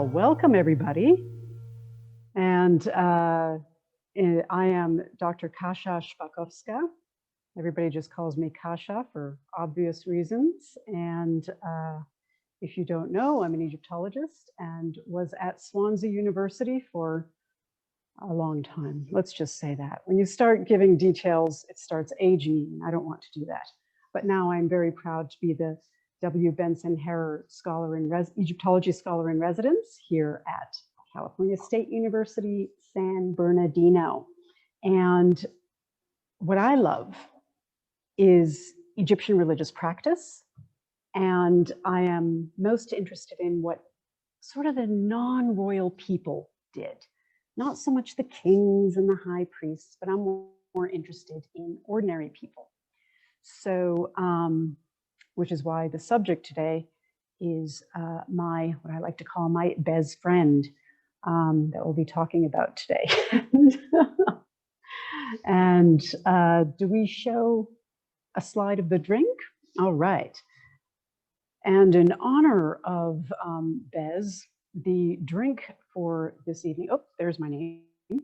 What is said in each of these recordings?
Well, welcome everybody. And I am Dr. Kasia Szpakowska. Everybody just calls me Kasia for obvious reasons. And if you don't know, I'm an Egyptologist and was at Swansea University for a long time. Let's just say that. When you start giving details, it starts aging you, and I don't want to do that. But now I'm very proud to be the W. Benson Harer Egyptology Scholar in Residence here at California State University, San Bernardino. And what I love is Egyptian religious practice. And I am most interested in what sort of the non-royal people did. Not so much the kings and the high priests, but I'm more interested in ordinary people. So, which is why the subject today is what I like to call my Bes friend that we'll be talking about today. And do we show a slide of the drink? All right. And in honor of Bes, the drink for this evening, oh, there's my name. Yay,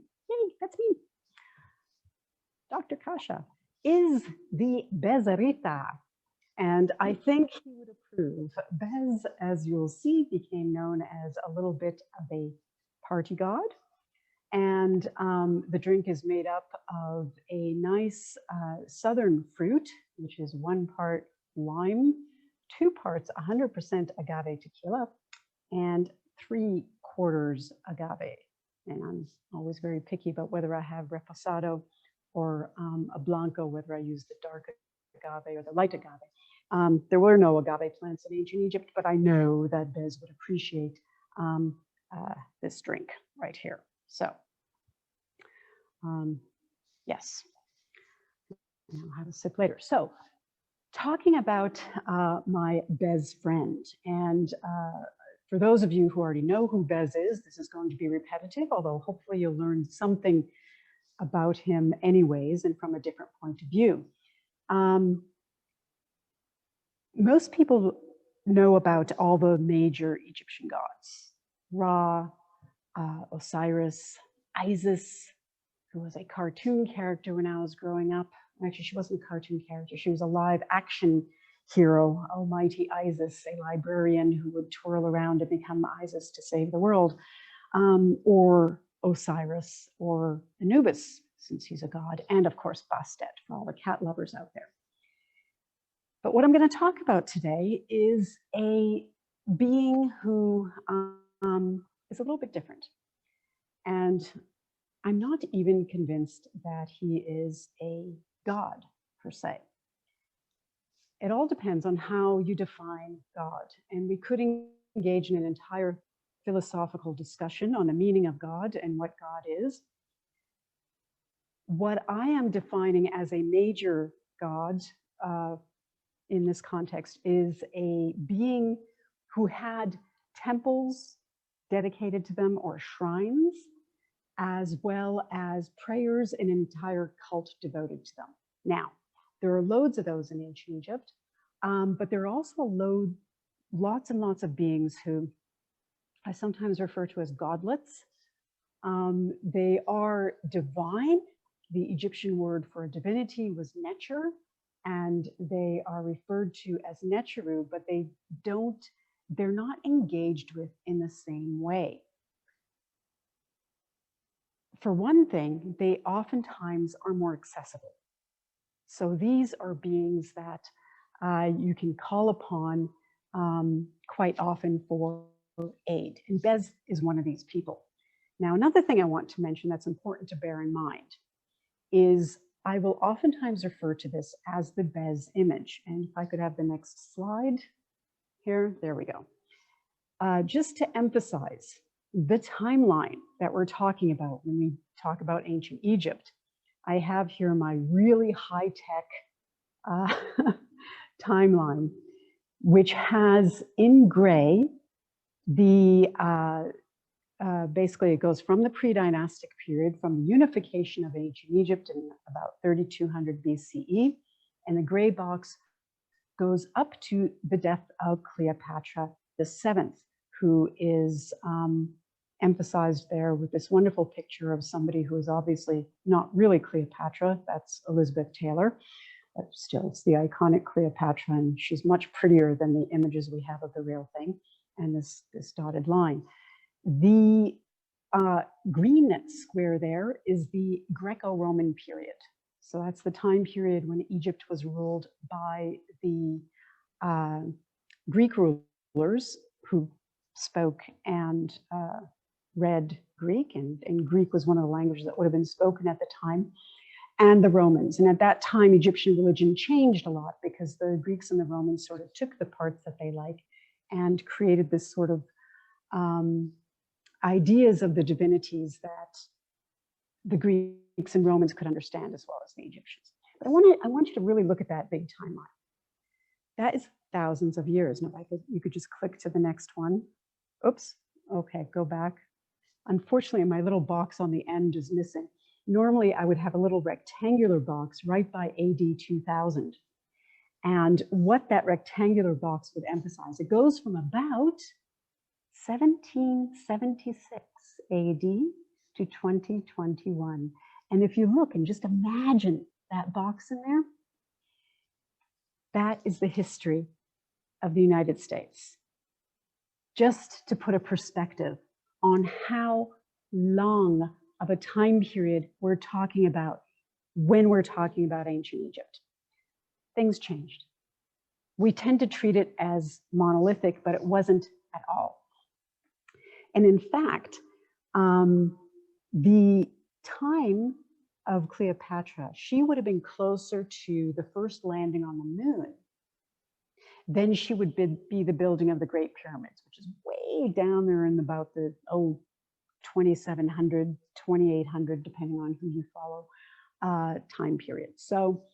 that's me. Dr. Kasia is the Bezarita. And I think he would approve. Bes, as you'll see, became known as a little bit of a party god. And the drink is made up of a nice southern fruit, which is 1 part lime, 2 parts 100% agave tequila, and 3/4 agave. And I'm always very picky about whether I have reposado or a blanco, whether I use the dark agave or the light agave. There were no agave plants in ancient Egypt, but I know that Bes would appreciate this drink right here. So, yes, I'll have a sip later. So, talking about my Bes friend, and for those of you who already know who Bes is, this is going to be repetitive, although hopefully you'll learn something about him anyways and from a different point of view. Most people know about all the major Egyptian gods, Ra, Osiris, Isis, who was a cartoon character when I was growing up. Actually, she wasn't a cartoon character. She was a live action hero, Almighty Isis, a librarian who would twirl around and become Isis to save the world, or Osiris or Anubis, since he's a god, and of course, Bastet for all the cat lovers out there. But what I'm going to talk about today is a being who is a little bit different. And I'm not even convinced that he is a god per se. It all depends on how you define God. And we could engage in an entire philosophical discussion on the meaning of God and what God is. What I am defining as a major god in this context is a being who had temples dedicated to them or shrines, as well as prayers and an entire cult devoted to them. Now, there are loads of those in ancient Egypt, but there are also lots and lots of beings who I sometimes refer to as godlets. They are divine. The Egyptian word for a divinity was Necher, and they are referred to as Necheru, but they're not engaged with in the same way. For one thing, they oftentimes are more accessible. So these are beings that you can call upon quite often for aid. And Bes is one of these people. Now, another thing I want to mention that's important to bear in mind is I will oftentimes refer to this as the Bes-image. And if I could have the next slide here, there we go. Just to emphasize the timeline that we're talking about when we talk about ancient Egypt, I have here my really high-tech timeline, which has in gray the basically, it goes from the pre-dynastic period, from the unification of ancient Egypt in about 3200 BCE, and the gray box goes up to the death of Cleopatra VII, who is emphasized there with this wonderful picture of somebody who is obviously not really Cleopatra. That's Elizabeth Taylor, but still it's the iconic Cleopatra, and she's much prettier than the images we have of the real thing, and this dotted line. The green square there is the Greco-Roman period. So that's the time period when Egypt was ruled by the Greek rulers who spoke and read Greek, and Greek was one of the languages that would have been spoken at the time, and the Romans. And at that time, Egyptian religion changed a lot because the Greeks and the Romans sort of took the parts that they like and created this sort of ideas of the divinities that the Greeks and Romans could understand as well as the Egyptians. But I want you to really look at that big timeline. That is thousands of years. Now, you could just click to the next one. Oops. Okay, go back. Unfortunately, my little box on the end is missing. Normally, I would have a little rectangular box right by AD 2000. And what that rectangular box would emphasize, it goes from about 1776 AD to 2021. And if you look and just imagine that box in there, that is the history of the United States. Just to put a perspective on how long of a time period we're talking about when we're talking about ancient Egypt. Things changed. We tend to treat it as monolithic, but it wasn't at all. And in fact, the time of Cleopatra, she would have been closer to the first landing on the moon than she would be the building of the Great Pyramids, which is way down there in about the 2700, 2800, depending on who you follow, time period. So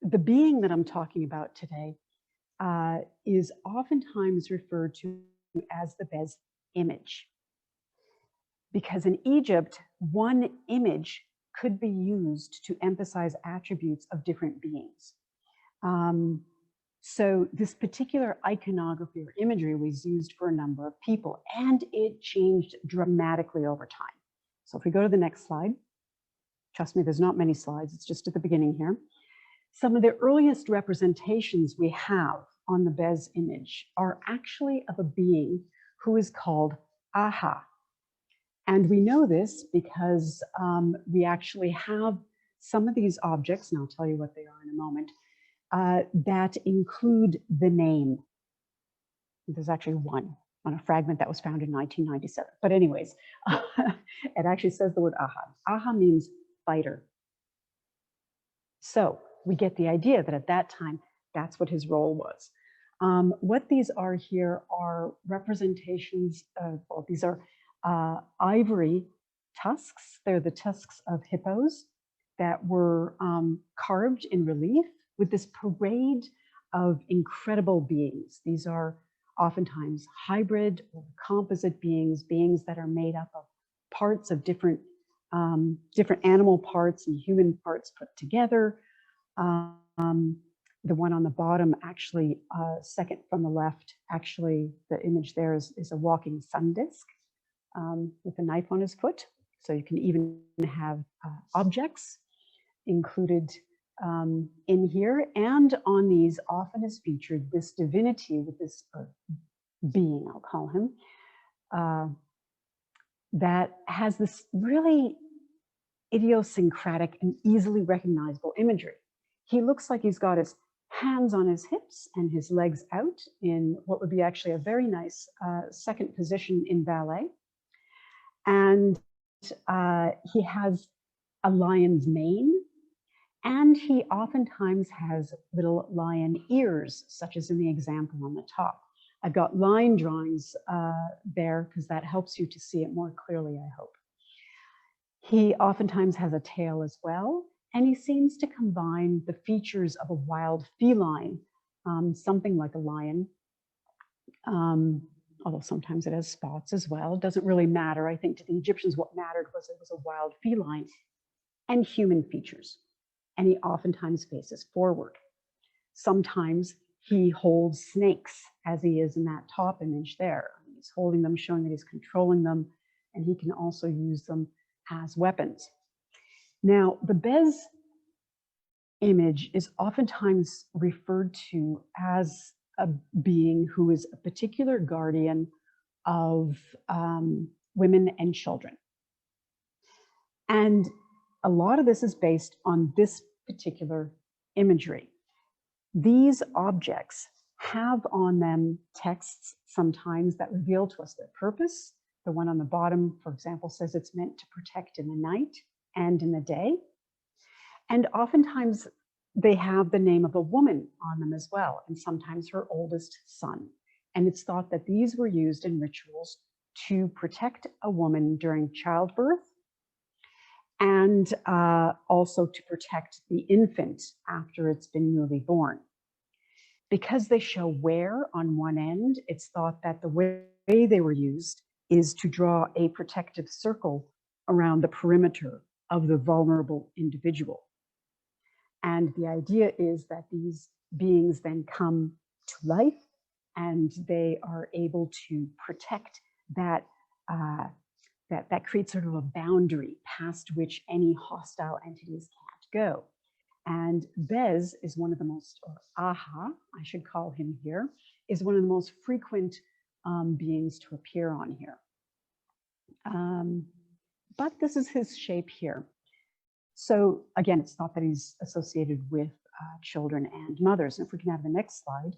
the being that I'm talking about today is oftentimes referred to as the Bes-image. Because in Egypt, one image could be used to emphasize attributes of different beings. So this particular iconography or imagery was used for a number of people, and it changed dramatically over time. So if we go to the next slide, trust me, there's not many slides, it's just at the beginning here. Some of the earliest representations we have on the Bes-image are actually of a being who is called Aha. And we know this because we actually have some of these objects, and I'll tell you what they are in a moment, that include the name. There's actually one on a fragment that was found in 1997. But anyways, it actually says the word Aha. Aha means fighter. So we get the idea that at that time, that's what his role was. What these are here are representations of, well, these are ivory tusks. They're the tusks of hippos that were carved in relief with this parade of incredible beings. These are oftentimes hybrid or composite beings, beings that are made up of parts of different animal parts and human parts put together. The one on the bottom, actually, second from the left, actually, the image there is a walking sun disk with a knife on his foot. So you can even have objects included in here. And on these often is featured this divinity with this being, I'll call him, that has this really idiosyncratic and easily recognizable imagery. He looks like he's got his hands on his hips and his legs out in what would be actually a very nice second position in ballet. And he has a lion's mane, and he oftentimes has little lion ears, such as in the example on the top. I've got line drawings there because that helps you to see it more clearly, I hope. He oftentimes has a tail as well, and he seems to combine the features of a wild feline, something like a lion, although sometimes it has spots as well. It doesn't really matter. I think to the Egyptians what mattered was it was a wild feline and human features. And he oftentimes faces forward. Sometimes he holds snakes as he is in that top image there. He's holding them, showing that he's controlling them, and he can also use them as weapons. Now, the Bes image is oftentimes referred to as a being who is a particular guardian of women and children. And a lot of this is based on this particular imagery. These objects have on them texts sometimes that reveal to us their purpose. The one on the bottom, for example, says it's meant to protect in the night and in the day. And oftentimes they have the name of a woman on them as well, and sometimes her oldest son. And it's thought that these were used in rituals to protect a woman during childbirth and also to protect the infant after it's been newly born. Because they show wear on one end, it's thought that the way they were used is to draw a protective circle around the perimeter of the vulnerable individual. And the idea is that these beings then come to life and they are able to protect that, that creates sort of a boundary past which any hostile entities can't go. And Bes is one of the most, or Aha, I should call him here, is one of the most frequent beings to appear on here. But this is his shape here. So again, it's thought that he's associated with children and mothers. And if we can have the next slide,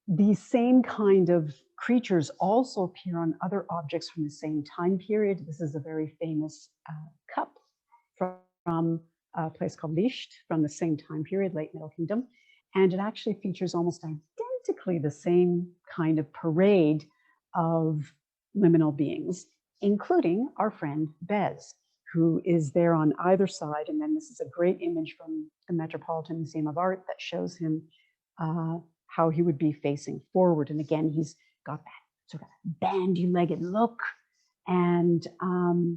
these same kind of creatures also appear on other objects from the same time period. This is a very famous cup from a place called Licht from the same time period, late Middle Kingdom. And it actually features almost identically the same kind of parade of liminal beings, including our friend Bes, who is there on either side. And then this is a great image from the Metropolitan Museum of Art that shows him how he would be facing forward. And again, he's got that sort of bandy-legged look and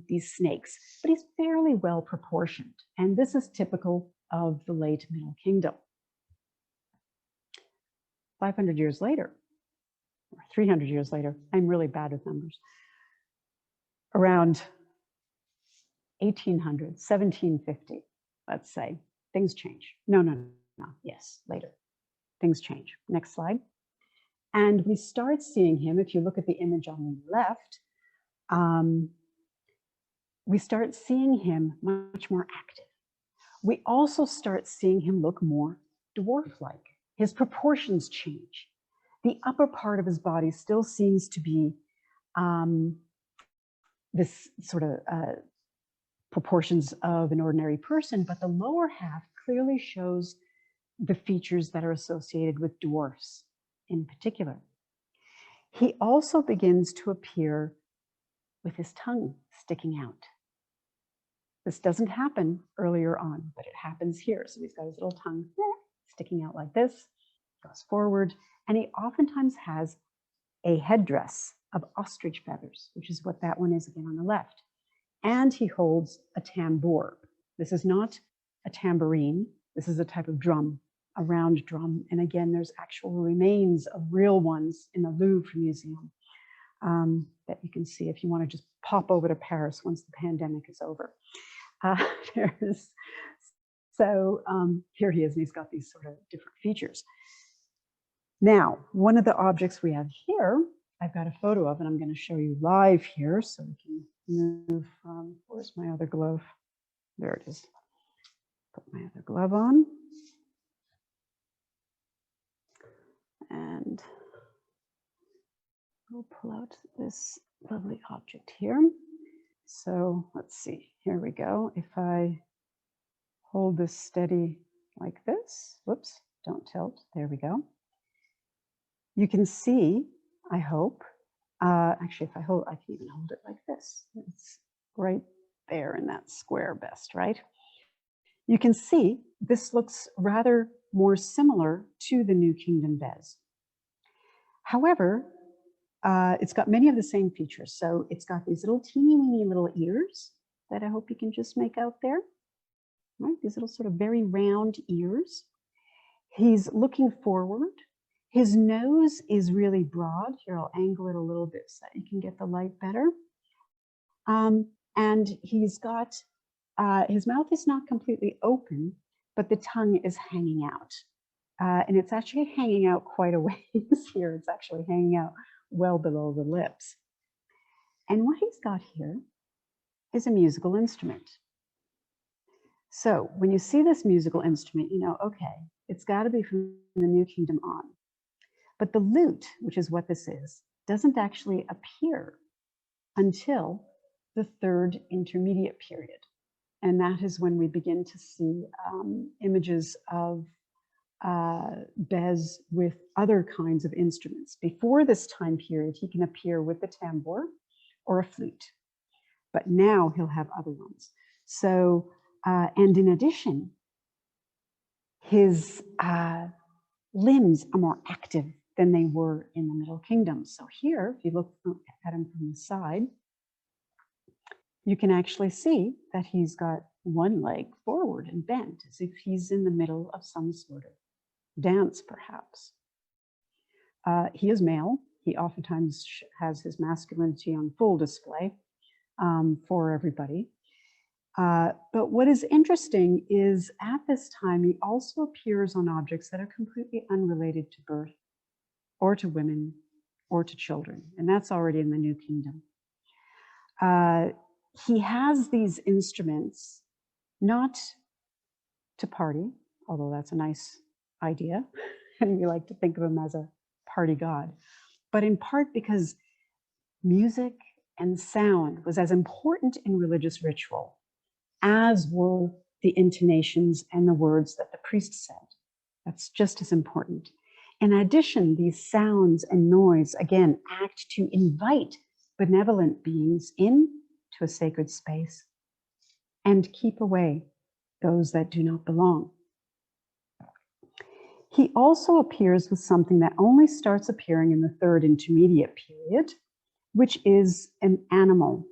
these snakes, but he's fairly well proportioned. And this is typical of the late Middle Kingdom. 500 years later, or 300 years later, I'm really bad with numbers, around 1800, 1750, let's say, things change. No, yes, later. Things change. Next slide. And we start seeing him, if you look at the image on the left, we start seeing him much more active. We also start seeing him look more dwarf-like. His proportions change. The upper part of his body still seems to be this sort of proportions of an ordinary person, but the lower half clearly shows the features that are associated with dwarfs in particular. He also begins to appear with his tongue sticking out. This doesn't happen earlier on, but it happens here. So he's got his little tongue sticking out like this, goes forward, and he oftentimes has a headdress of ostrich feathers, which is what that one is again on the left. And he holds a tambour. This is not a tambourine. This is a type of drum, a round drum. And again, there's actual remains of real ones in the Louvre Museum that you can see if you want to just pop over to Paris once the pandemic is over. Here he is, and he's got these sort of different features. Now, one of the objects we have here, I've got a photo of, and I'm going to show you live here so we can move from, where's my other glove? There it is. Put my other glove on. And we'll pull out this lovely object here. So let's see, here we go. If I hold this steady like this, whoops, don't tilt, there we go. You can see, I hope, actually if I hold, I can even hold it like this. It's right there in that square best, right? You can see this looks rather more similar to the New Kingdom Bes. However, it's got many of the same features. So it's got these little teeny weeny little ears that I hope you can just make out there. Right? These little sort of very round ears. He's looking forward. His nose is really broad. Here, I'll angle it a little bit so that you can get the light better. And he's got, his mouth is not completely open, but the tongue is hanging out. And it's actually hanging out quite a ways here. It's actually hanging out well below the lips. And what he's got here is a musical instrument. So when you see this musical instrument, you know, okay, it's got to be from the New Kingdom on. But the lute, which is what this is, doesn't actually appear until the third intermediate period. And that is when we begin to see images of Bes with other kinds of instruments. Before this time period, he can appear with the tambour or a flute, but now he'll have other ones. So, and in addition, his limbs are more active than they were in the Middle Kingdom. So here, if you look at him from the side, you can actually see that he's got one leg forward and bent, as if he's in the middle of some sort of dance, perhaps. He is male. He oftentimes has his masculinity on full display for everybody. But what is interesting is at this time, he also appears on objects that are completely unrelated to birth or to women or to children. And that's already in the New Kingdom. He has these instruments not to party, although that's a nice idea. And we like to think of him as a party god, but in part because music and sound was as important in religious ritual as were the intonations and the words that the priest said. That's just as important. In addition, these sounds and noise, again, act to invite benevolent beings into a sacred space and keep away those that do not belong. He also appears with something that only starts appearing in the third intermediate period, which is an animal.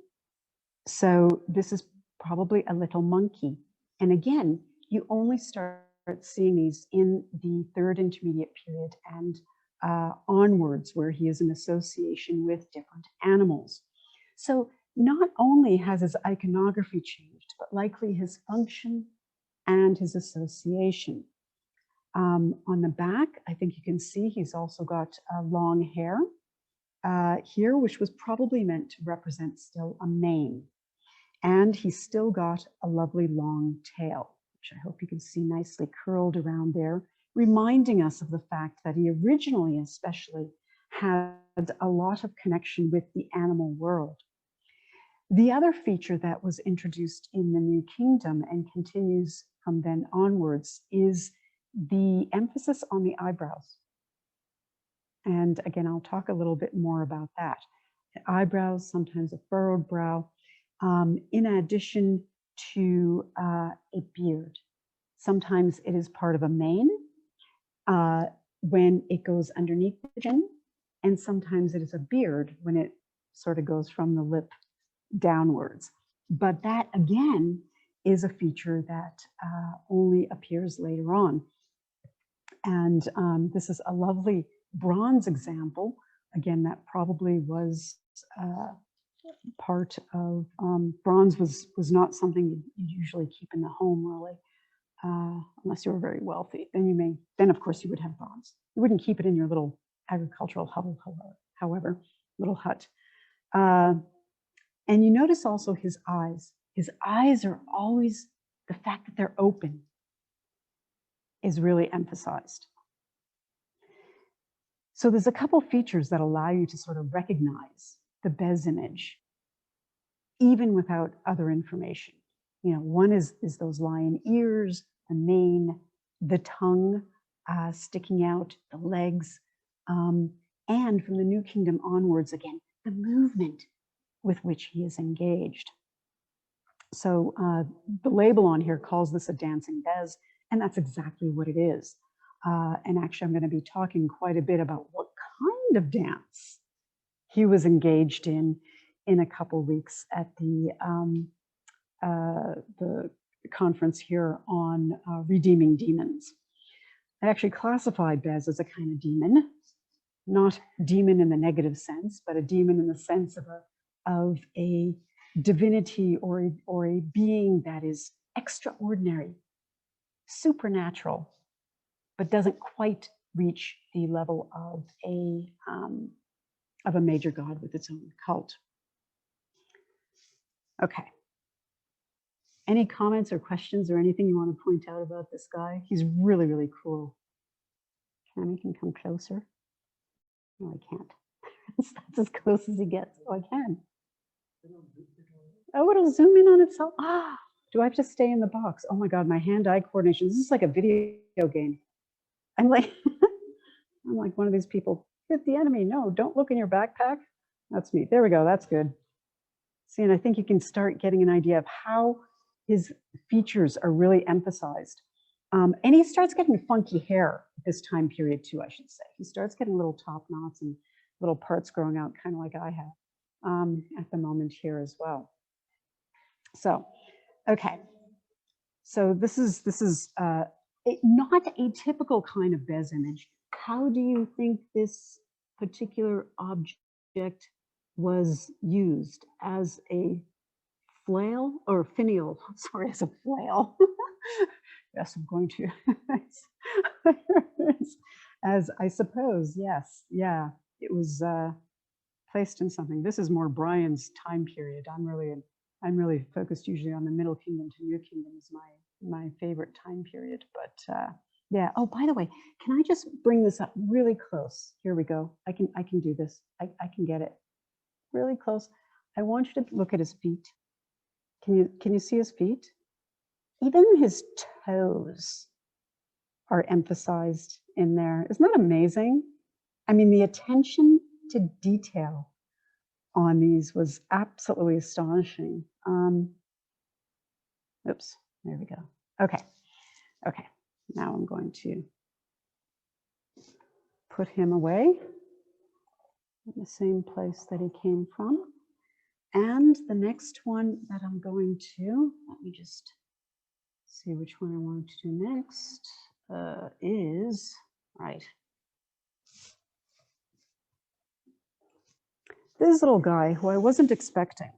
So this is probably a little monkey. And again, you only start seeing these in the third intermediate period and onwards, where he is in association with different animals. So not only has his iconography changed, but likely his function and his association. On the back, I think you can see he's also got long hair here, which was probably meant to represent still a mane. And he's still got a lovely long tail, which I hope you can see nicely curled around there, reminding us of the fact that he originally especially had a lot of connection with the animal world. The other feature that was introduced in the New Kingdom and continues from then onwards is the emphasis on the eyebrows. And again, I'll talk a little bit more about that. The eyebrows, sometimes a furrowed brow, in addition to a beard. Sometimes it is part of a mane when it goes underneath the chin, and sometimes it is a beard when it sort of goes from the lip downwards. But that, again, is a feature that only appears later on. And this is a lovely bronze example. Again, that probably was part of, bronze was not something you usually keep in the home, really, unless you were very wealthy. Then of course you would have bronze. You wouldn't keep it in your little agricultural hovel, however, little hut. And you notice also his eyes. His eyes are always, the fact that they're open is really emphasized. So there's a couple features that allow you to sort of recognize the Bes-image, even without other information. You know, one is those lion ears, the mane, the tongue sticking out, the legs, and from the New Kingdom onwards, again, the movement with which he is engaged. So the label on here calls this a dancing Bes, and that's exactly what it is. And actually, I'm going to be talking quite a bit about what kind of dance he was engaged in a couple weeks at the conference here on redeeming demons. I actually classify Bes as a kind of demon, not demon in the negative sense, but a demon in the sense of a divinity or a being that is extraordinary, supernatural, but doesn't quite reach the level of a major god with its own cult. Okay. Any comments or questions or anything you want to point out about this guy? He's really, really cool. Cammy can come closer. No, I can't. That's as close as he gets. Oh, I can. Oh, it'll zoom in on itself. Ah, do I have to stay in the box? Oh my God, my hand-eye coordination. This is like a video game. I'm like, I'm like one of these people. Hit the enemy. No, don't look in your backpack. That's me. There we go. That's good. See, and I think you can start getting an idea of how his features are really emphasized. And he starts getting funky hair at this time period too, I should say. He starts getting little top knots and little parts growing out, kind of like I have at the moment here as well. So, okay. So this is not a typical kind of Bes-image. How do you think this particular object was used? As a flail or finial? Sorry, as a flail. Yes, I'm going to. As I suppose, yes, yeah, it was placed in something. This is more Brian's time period. I'm really focused usually on the Middle Kingdom to New Kingdom is my favorite time period. But yeah. Oh, by the way, can I just bring this up really close? Here we go. I can do this. I can get it really close. I want you to look at his feet. Can you see his feet? Even his toes are emphasized in there. Isn't that amazing? I mean, the attention to detail on these was absolutely astonishing. Oops, there we go. Okay. Now I'm going to put him away in the same place that he came from. And the next one that I'm going to, let me just see which one I want to do next, is, right. This little guy who I wasn't expecting.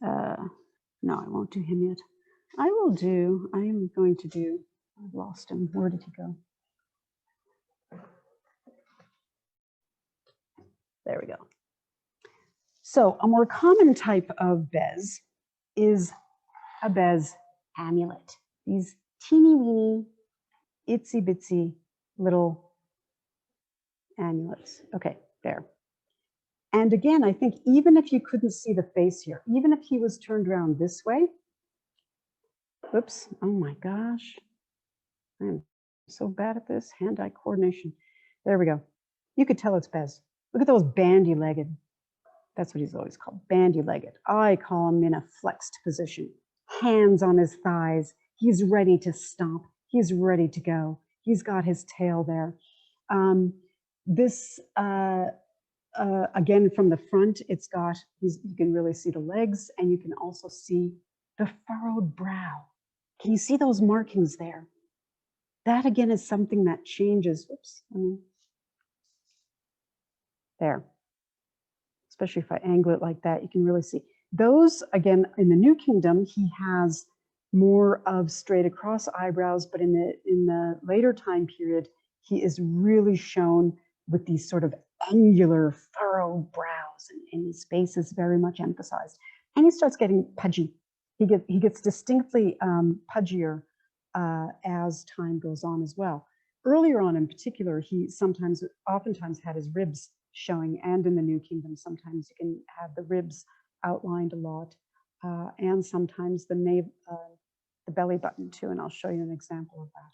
No, I won't do him yet. I am going to do, I've lost him. Where did he go? There we go. So a more common type of Bes is a Bes amulet. These teeny weeny, itsy bitsy little amulets. Okay, there. And again, I think even if you couldn't see the face here, even if he was turned around this way, oops, oh my gosh, I'm so bad at this, hand-eye coordination. There we go. You could tell it's Bes. Look at those bandy-legged. That's what he's always called, bandy-legged. I call him in a flexed position. Hands on his thighs. He's ready to stomp. He's ready to go. He's got his tail there. Again, from the front, it's got, you can really see the legs, and you can also see the furrowed brow. Can you see those markings there? That again is something that changes. Oops. There. Especially if I angle it like that, you can really see. Those, again, in the New Kingdom, he has more of straight across eyebrows, but in the later time period, he is really shown with these sort of angular furrowed brows, and his face is very much emphasized. And he starts getting pudgy. He gets distinctly pudgier as time goes on as well. Earlier on in particular, he oftentimes had his ribs showing, and in the New Kingdom, sometimes you can have the ribs outlined a lot, and sometimes the belly button too, and I'll show you an example of that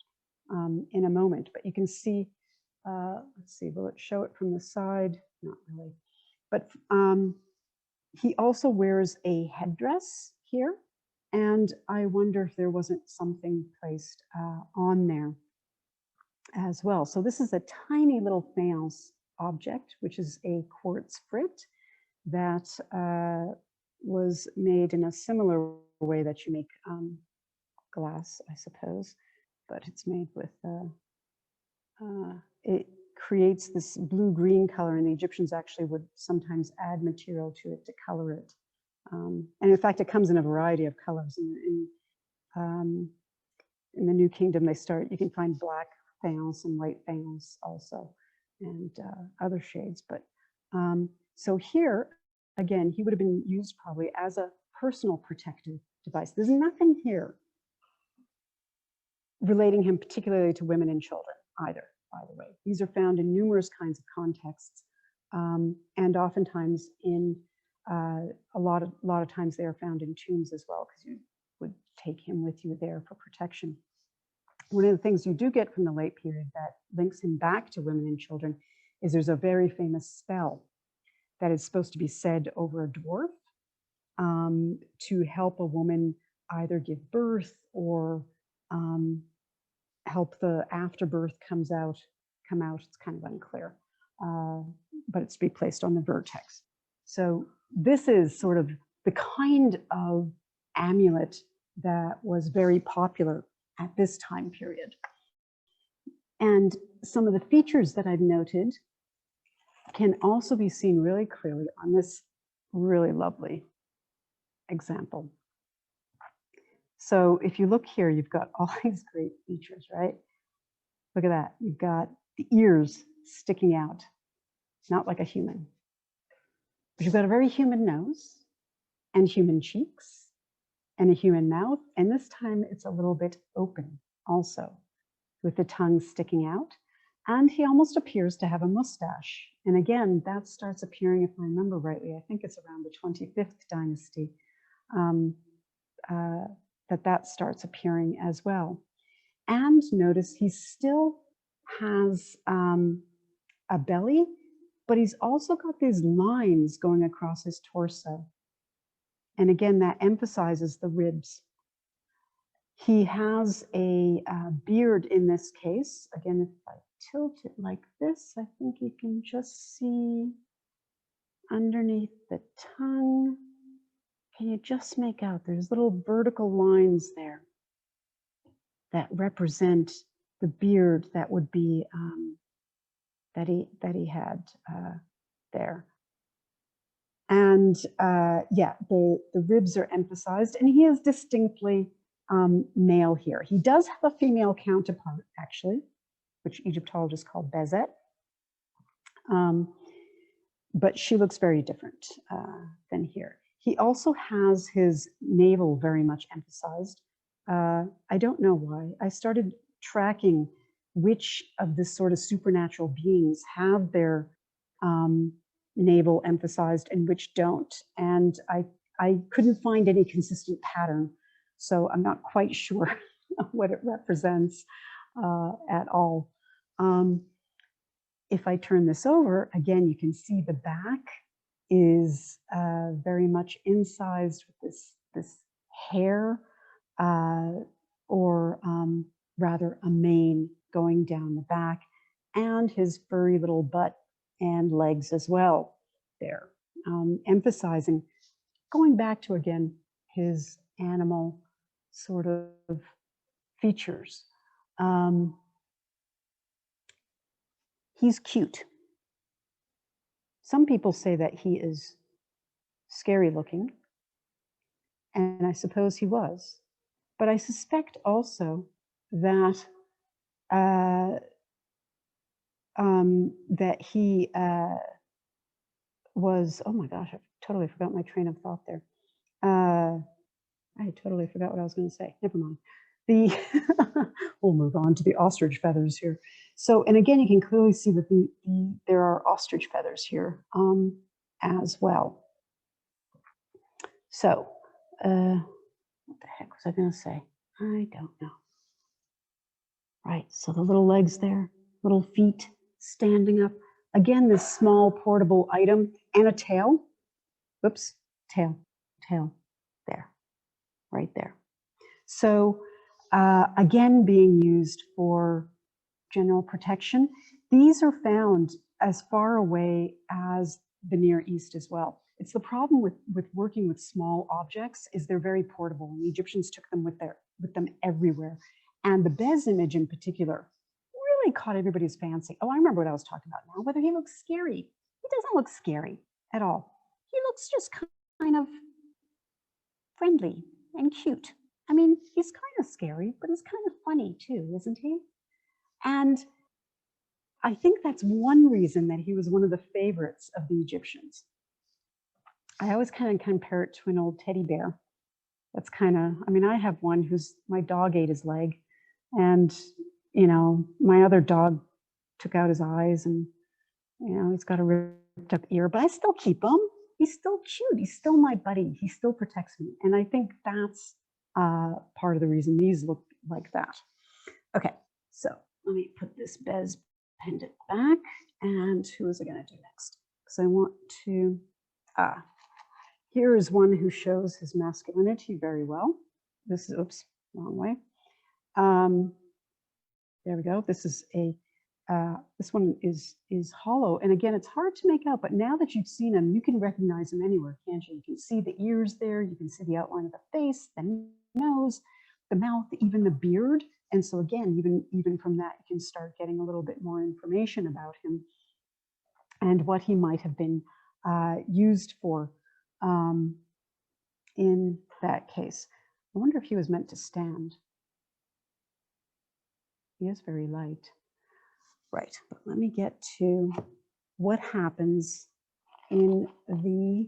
in a moment. But you can see, let's see, will it show it from the side? Not really. But he also wears a headdress here, and I wonder if there wasn't something placed on there as well. So this is a tiny little faience object, which is a quartz frit that was made in a similar way that you make glass, I suppose. but it's made with, it creates this blue-green color, and the Egyptians actually would sometimes add material to it to color it. And in fact, it comes in a variety of colors. In the New Kingdom, you can find black faience and white faience also, and other shades. But so here, again, he would have been used probably as a personal protective device. There's nothing here relating him particularly to women and children either, by the way. These are found in numerous kinds of contexts, and oftentimes in a lot of times they are found in tombs as well, because you would take him with you there for protection. One of the things you do get from the late period that links him back to women and children is there's a very famous spell that is supposed to be said over a dwarf to help a woman either give birth or help the afterbirth come out. It's kind of unclear, but it's to be placed on the vertex. So this is sort of the kind of amulet that was very popular at this time period. And some of the features that I've noted can also be seen really clearly on this really lovely example. So if you look here, you've got all these great features, right? Look at that. You've got the ears sticking out, not like a human. But you've got a very human nose and human cheeks and a human mouth. And this time it's a little bit open also, with the tongue sticking out. And he almost appears to have a mustache. And again, that starts appearing, if I remember rightly, I think it's around the 25th dynasty, that starts appearing as well. And notice he still has a belly, but he's also got these lines going across his torso. And again, that emphasizes the ribs. He has a beard in this case. Again, if I tilt it like this, I think you can just see underneath the tongue. Can you just make out there's little vertical lines there that represent the beard that would be that he had there. And yeah, the ribs are emphasized, and he is distinctly male here. He does have a female counterpart, actually, which Egyptologists call Bezet. But she looks very different than here. He also has his navel very much emphasized. I don't know why. I started tracking which of this sort of supernatural beings have their navel emphasized and which don't. And I couldn't find any consistent pattern. So I'm not quite sure what it represents at all. If I turn this over, again, you can see the back is very much incised with this hair, or rather a mane going down the back, and his furry little butt and legs as well there, emphasizing, going back to, again, his animal sort of features. He's cute. Some people say that he is scary looking, and I suppose he was. But I suspect also that that he was, oh my gosh, I totally forgot my train of thought there. I totally forgot what I was going to say. Never mind. We'll move on to the ostrich feathers here. So, and again, you can clearly see that there are ostrich feathers here as well. So, what the heck was I going to say? I don't know. Right, so the little legs there, little feet standing up. Again, this small portable item and a tail. Whoops, tail there, right there. So again, being used for general protection. These are found as far away as the Near East as well. It's the problem with working with small objects is they're very portable, and the Egyptians took them with them everywhere. And the Bes-image in particular really caught everybody's fancy. Oh, I remember what I was talking about now, whether he looks scary. He doesn't look scary at all. He looks just kind of friendly and cute. I mean, he's kind of scary, but he's kind of funny too, isn't he? And I think that's one reason that he was one of the favorites of the Egyptians. I always kind of compare it to an old teddy bear. That's kind of, I mean, I have one who's, my dog ate his leg, and, you know, my other dog took out his eyes, and, you know, he's got a ripped up ear, but I still keep him. He's still cute. He's still my buddy. He still protects me. And I think that's part of the reason these look like that. Okay, so let me put this Bez pendant back. And who is it going to do next? Because I want to, here is one who shows his masculinity very well. This is, oops, wrong way. There we go. This is a, this one is hollow. And again, it's hard to make out, but now that you've seen him, you can recognize him anywhere, can't you? You can see the ears there. You can see the outline of the face, the nose, the mouth, even the beard. And so again, even from that, you can start getting a little bit more information about him and what he might have been used for in that case. I wonder if he was meant to stand. He is very light. Right, but let me get to what happens in the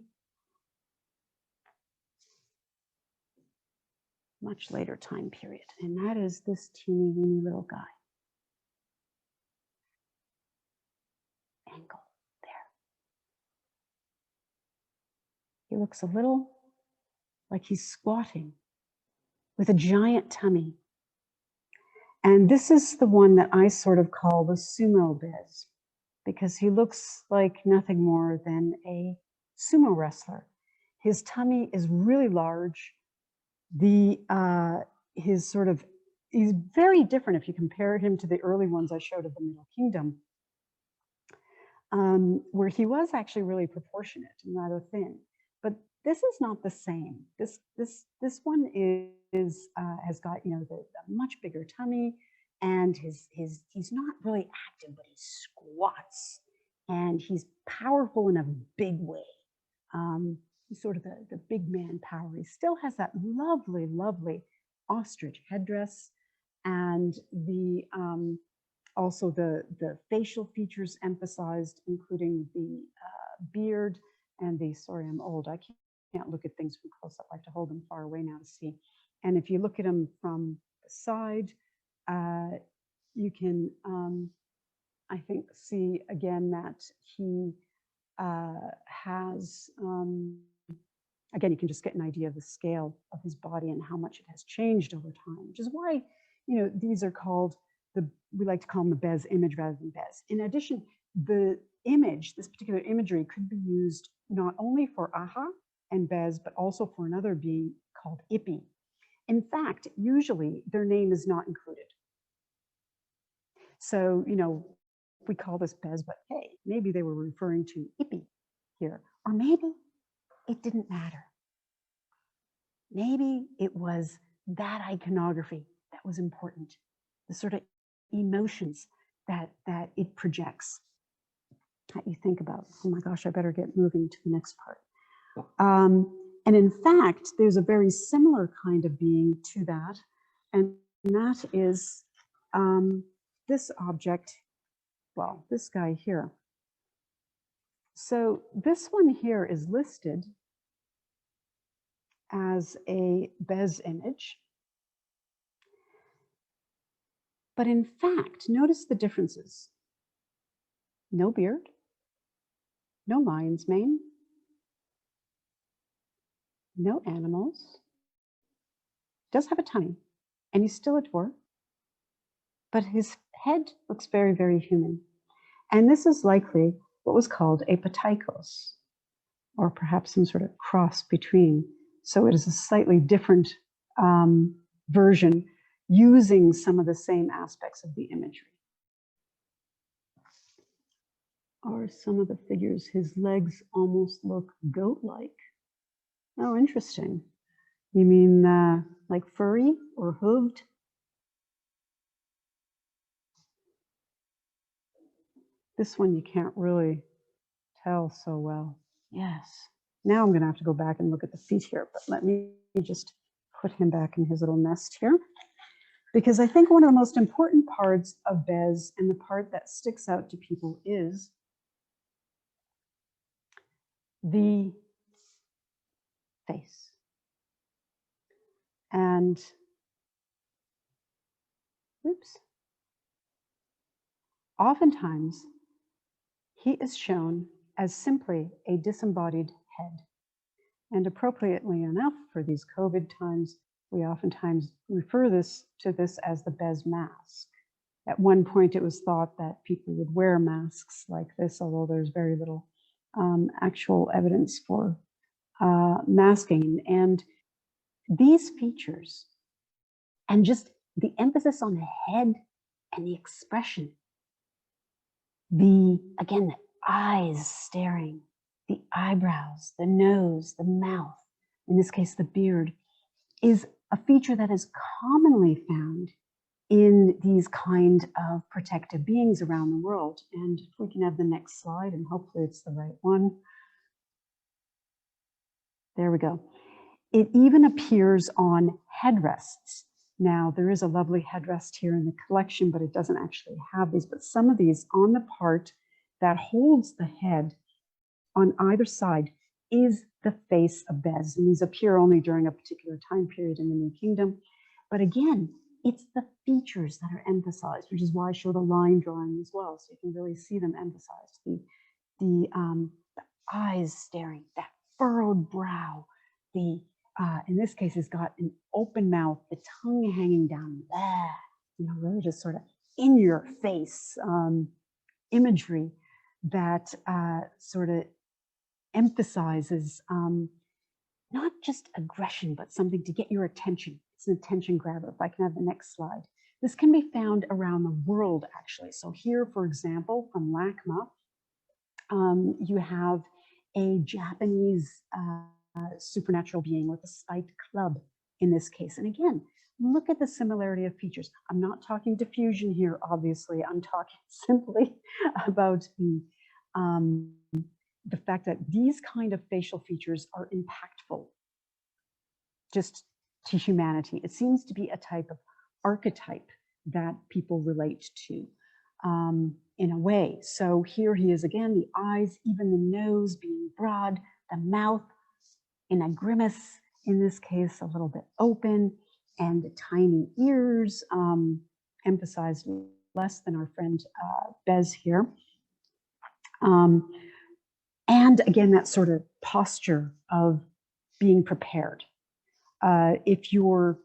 much later time period, and that is this teeny weeny little guy. Angle there. He looks a little like he's squatting with a giant tummy. And this is the one that I sort of call the sumo Bez, because he looks like nothing more than a sumo wrestler. His tummy is really large. He's very different if you compare him to the early ones I showed of the Middle Kingdom, where he was actually really proportionate and rather thin. But this is not the same. This one has got, you know, the much bigger tummy, and he's not really active, but he squats, and he's powerful in a big way. He's sort of the big man power. He still has that lovely, lovely ostrich headdress, and the also the facial features emphasized, including the beard and the, sorry, I'm old. I can't look at things from close up. I have to hold them far away now to see. And if you look at him from the side, you can, I think, see again that he has, again, you can just get an idea of the scale of his body and how much it has changed over time, which is why, you know, these are called we like to call them the Bes-image rather than Bez. In addition, the image, this particular imagery, could be used not only for Aha and Bez, but also for another being called Ipi. In fact, usually their name is not included. So, you know, we call this Bez, but hey, maybe they were referring to Ipi here, or maybe it didn't matter. Maybe it was that iconography that was important, the sort of emotions that it projects that you think about. Oh my gosh, I better get moving to the next part. And in fact, there's a very similar kind of being to that, and that is this object, well, this guy here. So this one here is listed as a Bes-image. But in fact, notice the differences. No beard, no lion's mane, no animals, does have a tummy, and he's still a dwarf, but his head looks very, very human. And this is likely what was called a patikos, or perhaps some sort of cross between. So it is a slightly different version, using some of the same aspects of the imagery. Are some of the figures, his legs almost look goat-like. Oh, interesting. You mean like furry or hooved? This one you can't really tell so well. Yes. Now I'm going to have to go back and look at the feet here, but let me just put him back in his little nest here. Because I think one of the most important parts of Bez, and the part that sticks out to people, is the face. And, oops, oftentimes he is shown as simply a disembodied head. And appropriately enough, for these COVID times, we oftentimes refer to this as the Bez mask. At one point, it was thought that people would wear masks like this, although there's very little actual evidence for masking. And these features, and just the emphasis on the head and the expression, again, the eyes staring, the eyebrows, the nose, the mouth, in this case, the beard, is a feature that is commonly found in these kind of protective beings around the world. And if we can have the next slide, and hopefully it's the right one. There we go. It even appears on headrests. Now, there is a lovely headrest here in the collection, but it doesn't actually have these. But some of these, on the part that holds the head on either side, is the face of Bez. And these appear only during a particular time period in the New Kingdom. But again, it's the features that are emphasized, which is why I show the line drawing as well, so you can really see them emphasized. The eyes staring, that furrowed brow, in this case, has got an open mouth, the tongue hanging down, really just sort of in your face imagery that sort of emphasizes not just aggression, but something to get your attention. It's an attention grabber. If I can have the next slide. This can be found around the world, actually. So here, for example, from RAFFMA, you have a Japanese supernatural being with a spiked club in this case. And again, look at the similarity of features. I'm not talking diffusion here, obviously. I'm talking simply about the fact that these kind of facial features are impactful just to humanity. It seems to be a type of archetype that people relate to in a way. So here he is again, the eyes, even the nose being broad, the mouth in a grimace, in this case, a little bit open, and the tiny ears, emphasized less than our friend Bez here. And again, that sort of posture of being prepared. If you're,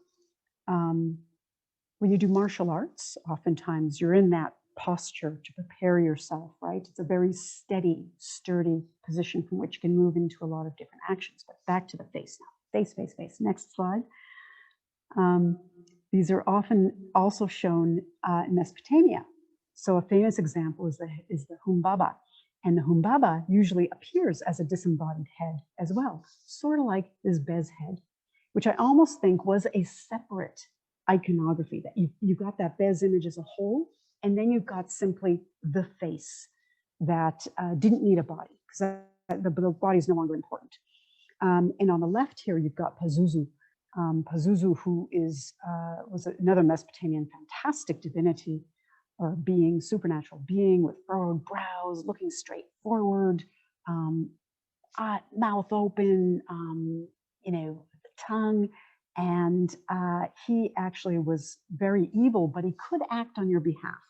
when you do martial arts, oftentimes you're in that posture to prepare yourself, right? It's a very steady, sturdy position from which you can move into a lot of different actions. But back to the face now. Face, face, face. Next slide. These are often also shown in Mesopotamia. So a famous example is the humbaba. And the humbaba usually appears as a disembodied head as well, sort of like this Bez head, which I almost think was a separate iconography, that you got that Bez image as a whole, and then you've got simply the face that didn't need a body, because the body is no longer important. And on the left here, you've got Pazuzu. Pazuzu, who was another Mesopotamian fantastic divinity, or being, supernatural being with furrowed brows, looking straight forward, mouth open, tongue. And he actually was very evil, but he could act on your behalf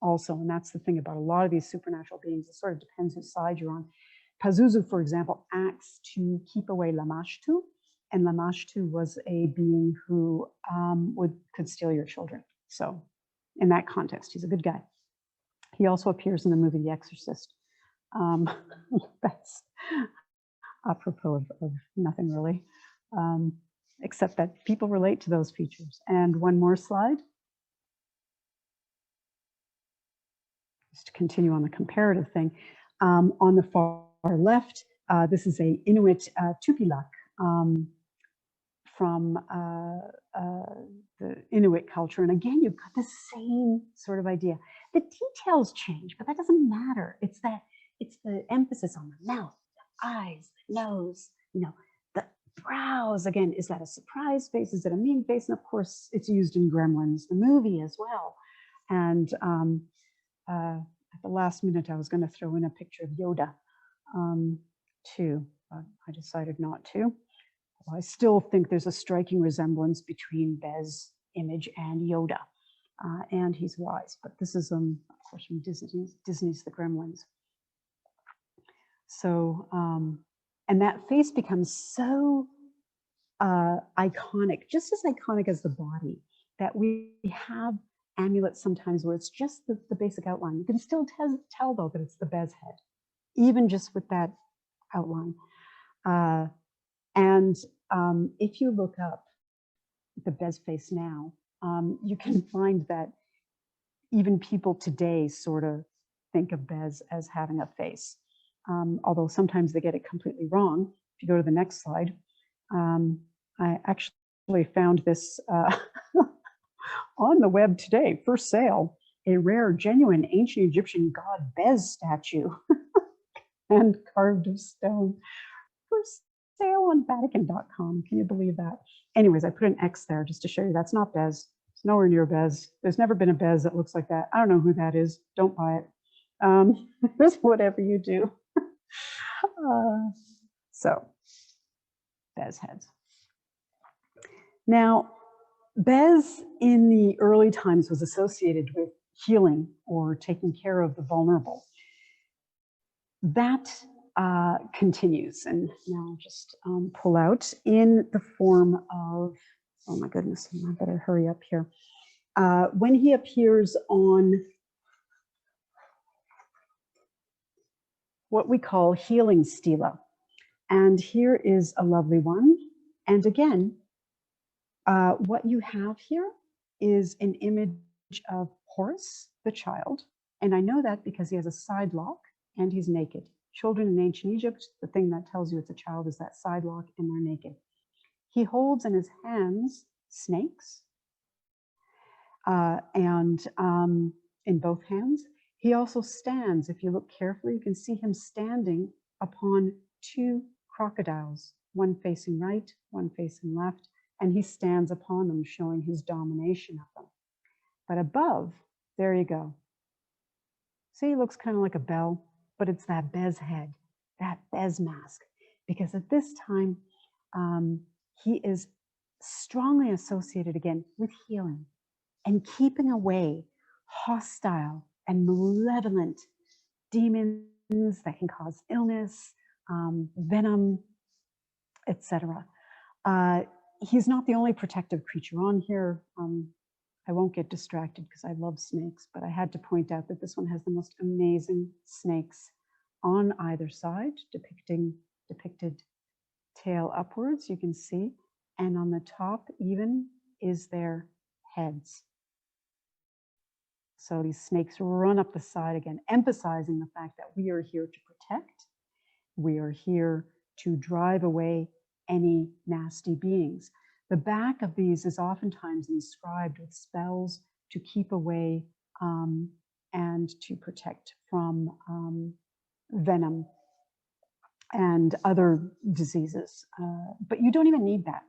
also. And that's the thing about a lot of these supernatural beings. It sort of depends whose side you're on. Pazuzu, for example, acts to keep away Lamashtu. And Lamashtu was a being who could steal your children. So in that context, he's a good guy. He also appears in the movie The Exorcist. That's apropos of nothing really, except that people relate to those features. And one more slide. Just to continue on the comparative thing. On the far left, this is a Inuit tupilak from the Inuit culture. And again, you've got the same sort of idea. The details change, but that doesn't matter. It's the emphasis on the mouth, the eyes, the nose, the brows. Again, is that a surprise face? Is it a mean face? And of course, it's used in Gremlins, the movie, as well. And at the last minute, I was going to throw in a picture of Yoda too, but I decided not to. Well, I still think there's a striking resemblance between Bes-image and Yoda, and he's wise. But this is, of course, from Disney's The Gremlins. So, and that face becomes so iconic, just as iconic as the body, that we have amulets sometimes where it's just the basic outline. You can still tell though that it's the Bez head, even just with that outline. And if you look up the Bez face now, you can find that even people today sort of think of Bez as having a face, although sometimes they get it completely wrong. If you go to the next slide, I actually found this on the web today for sale, a rare, genuine ancient Egyptian god Bes statue and carved of stone for sale on Vatican.com. Can you believe that? Anyways, I put an X there just to show you that's not Bes. It's nowhere near Bes. There's never been a Bes that looks like that. I don't know who that is. Don't buy it. Whatever you do. So, Bes heads. Now, Bes in the early times was associated with healing or taking care of the vulnerable. That continues, and now I'll just pull out in the form of, oh my goodness, I better hurry up here. When he appears on what we call healing Stila. And here is a lovely one. And again, what you have here is an image of Horus, the child. And I know that because he has a side lock and he's naked. Children in ancient Egypt, the thing that tells you it's a child is that side lock and they're naked. He holds in his hands snakes and in both hands. He also stands, if you look carefully, you can see him standing upon two crocodiles, one facing right, one facing left, and he stands upon them, showing his domination of them. But above, there you go. See, he looks kind of like a bell, but it's that Bes head, that Bes mask, because at this time, he is strongly associated again with healing and keeping away hostile and malevolent demons that can cause illness, venom, etc. He's not the only protective creature on here. I won't get distracted because I love snakes, but I had to point out that this one has the most amazing snakes on either side, depicted tail upwards, you can see, and on the top even is their heads. So these snakes run up the side again, emphasizing the fact that we are here to protect. We are here to drive away any nasty beings. The back of these is oftentimes inscribed with spells to keep away and to protect from venom and other diseases. But you don't even need that.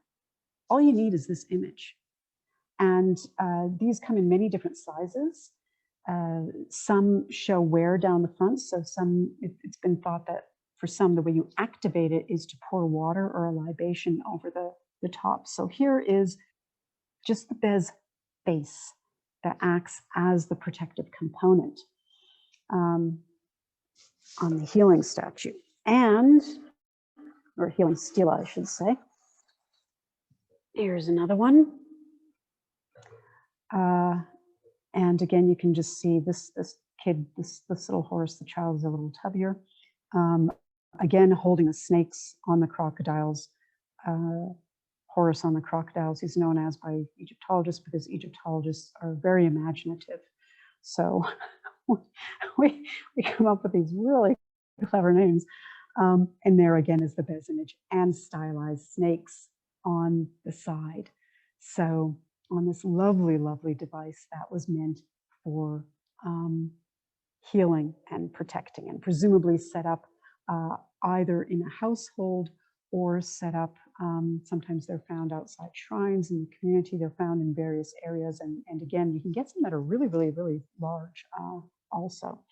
All you need is this image. And these come in many different sizes. Some show wear down the front. So it's been thought that for some, the way you activate it is to pour water or a libation over the top. So here is just the Bes face that acts as the protective component on the healing statue, or healing Stila, I should say. Here's another one. And again, you can just see this kid, this little horse, the child is a little tubbier. Again, holding the snakes on the crocodiles. Horus on the crocodiles, he's known as by Egyptologists because Egyptologists are very imaginative. So we come up with these really clever names. And there again is the Bes-image and stylized snakes on the side. So on this lovely, lovely device that was meant for healing and protecting, and presumably set up either in a household or set up, sometimes they're found outside shrines in the community, they're found in various areas, and again, you can get some that are really, really, really large also.